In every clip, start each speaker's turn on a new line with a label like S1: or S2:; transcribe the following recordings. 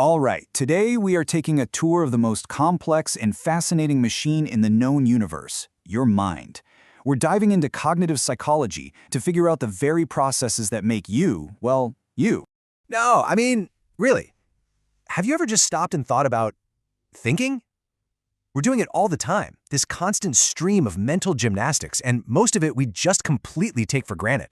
S1: All right, today we are taking a tour of the most complex and fascinating machine in the known universe, your mind. We're diving into cognitive psychology to figure out the very processes that make you, well, you.
S2: No, I mean, really. Have you ever just stopped and thought about thinking? We're doing it all the time, this constant stream of mental gymnastics, and most of it we just completely take for granted.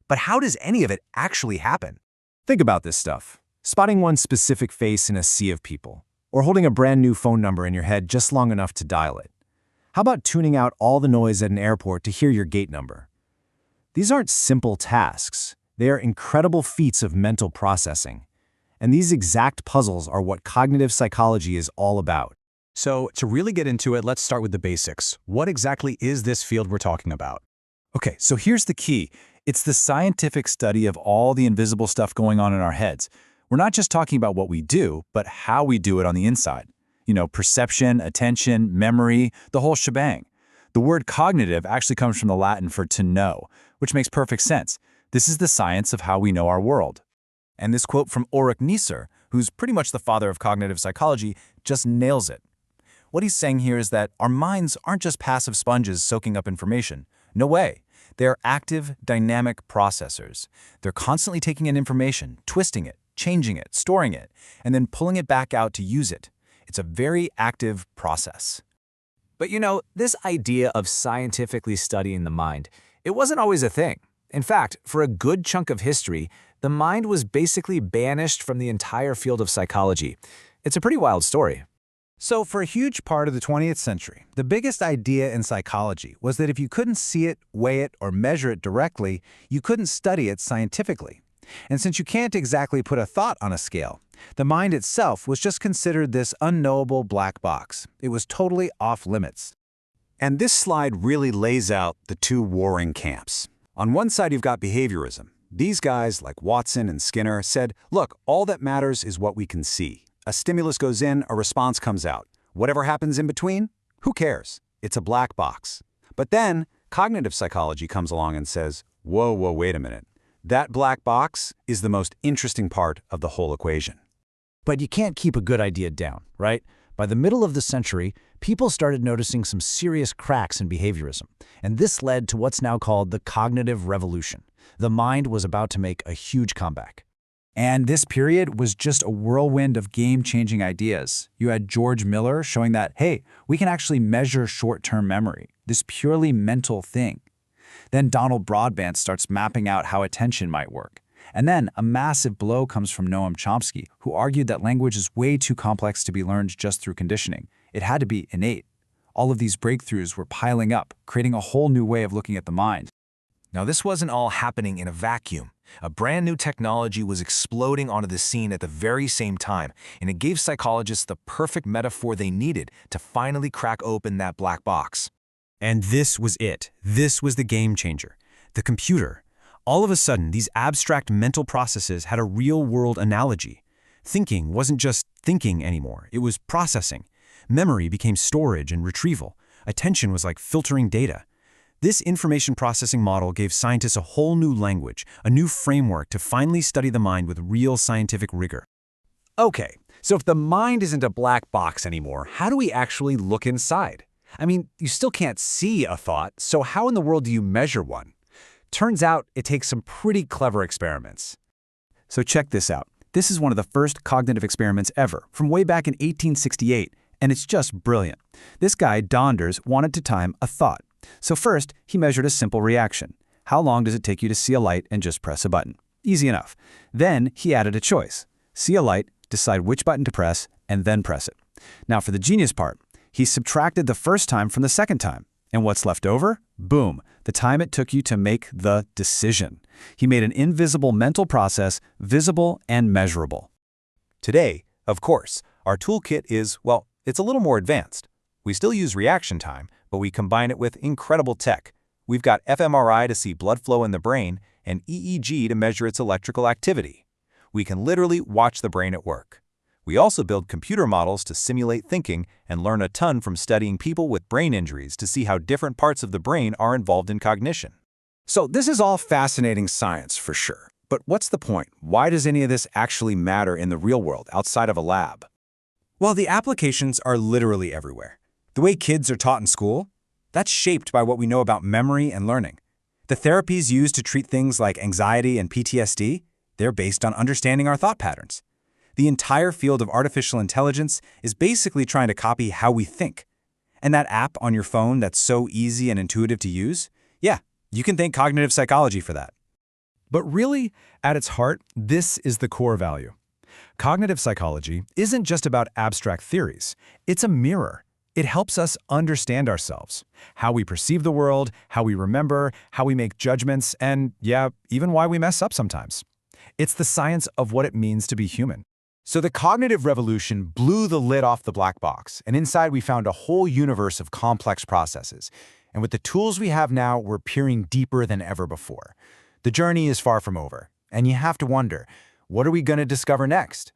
S2: But how does any of it actually happen?
S3: Think about this stuff. Spotting one specific face in a sea of people, or holding a brand new phone number in your head just long enough to dial it. How about tuning out all the noise at an airport to hear your gate number? These aren't simple tasks. They are incredible feats of mental processing. And these exact puzzles are what cognitive psychology is all about.
S4: So, to really get into it, let's start with the basics. What exactly is this field we're talking about?
S1: Okay, so here's the key. It's the scientific study of all the invisible stuff going on in our heads. We're not just talking about what we do, but how we do it on the inside. You know, perception, attention, memory, the whole shebang. The word cognitive actually comes from the Latin for to know, which makes perfect sense. This is the science of how we know our world. And this quote from Neisser, who's pretty much the father of cognitive psychology, just nails it. What he's saying here is that our minds aren't just passive sponges soaking up information. No way. They're active, dynamic processors. They're constantly taking in information, twisting it, changing it, storing it, and then pulling it back out to use it. It's a very active process.
S5: But you know, this idea of scientifically studying the mind, it wasn't always a thing. In fact, for a good chunk of history, the mind was basically banished from the entire field of psychology. It's a pretty wild story.
S6: So for a huge part of the 20th century, the biggest idea in psychology was that if you couldn't see it, weigh it, or measure it directly, you couldn't study it scientifically. And since you can't exactly put a thought on a scale, the mind itself was just considered this unknowable black box. It was totally off limits.
S7: And this slide really lays out the two warring camps. On one side, you've got behaviorism. These guys, like Watson and Skinner, said, look, all that matters is what we can see. A stimulus goes in, a response comes out. Whatever happens in between, who cares? It's a black box. But then, cognitive psychology comes along and says, whoa, wait a minute. That black box is the most interesting part of the whole equation.
S3: But you can't keep a good idea down, right? By the middle of the century, people started noticing some serious cracks in behaviorism, and this led to what's now called the cognitive revolution. The mind was about to make a huge comeback.
S1: And this period was just a whirlwind of game-changing ideas. You had George Miller showing that, hey, we can actually measure short-term memory, this purely mental thing. Then Donald Broadbent starts mapping out how attention might work. And then a massive blow comes from Noam Chomsky, who argued that language is way too complex to be learned just through conditioning. It had to be innate. All of these breakthroughs were piling up, creating a whole new way of looking at the mind.
S2: Now, this wasn't all happening in a vacuum. A brand new technology was exploding onto the scene at the very same time, and it gave psychologists the perfect metaphor they needed to finally crack open that black box.
S3: And this was it. This was the game changer. The computer. All of a sudden, these abstract mental processes had a real-world analogy. Thinking wasn't just thinking anymore. It was processing. Memory became storage and retrieval. Attention was like filtering data. This information processing model gave scientists a whole new language, a new framework to finally study the mind with real scientific rigor.
S4: Okay, so if the mind isn't a black box anymore, how do we actually look inside? I mean, you still can't see a thought, so how in the world do you measure one? Turns out it takes some pretty clever experiments.
S1: So check this out. This is one of the first cognitive experiments ever, from way back in 1868, and it's just brilliant. This guy, Donders, wanted to time a thought. So first, he measured a simple reaction. How long does it take you to see a light and just press a button? Easy enough. Then he added a choice. See a light, decide which button to press, and then press it. Now for the genius part, he subtracted the first time from the second time. And what's left over? Boom, the time it took you to make the decision. He made an invisible mental process visible and measurable.
S7: Today, of course, our toolkit is, well, it's a little more advanced. We still use reaction time, but we combine it with incredible tech. We've got fMRI to see blood flow in the brain and EEG to measure its electrical activity. We can literally watch the brain at work. We also build computer models to simulate thinking and learn a ton from studying people with brain injuries to see how different parts of the brain are involved in cognition.
S4: So this is all fascinating science for sure.
S1: But what's the point? Why does any of this actually matter in the real world, outside of a lab?
S3: Well, the applications are literally everywhere. The way kids are taught in school, that's shaped by what we know about memory and learning. The therapies used to treat things like anxiety and PTSD, they're based on understanding our thought patterns. The entire field of artificial intelligence is basically trying to copy how we think. And that app on your phone that's so easy and intuitive to use, yeah, you can thank cognitive psychology for that.
S6: But really, at its heart, this is the core value. Cognitive psychology isn't just about abstract theories. It's a mirror. It helps us understand ourselves, how we perceive the world, how we remember, how we make judgments, and, yeah, even why we mess up sometimes. It's the science of what it means to be human.
S2: So the cognitive revolution blew the lid off the black box, and inside we found a whole universe of complex processes. And with the tools we have now, we're peering deeper than ever before. The journey is far from over, and you have to wonder, what are we going to discover next?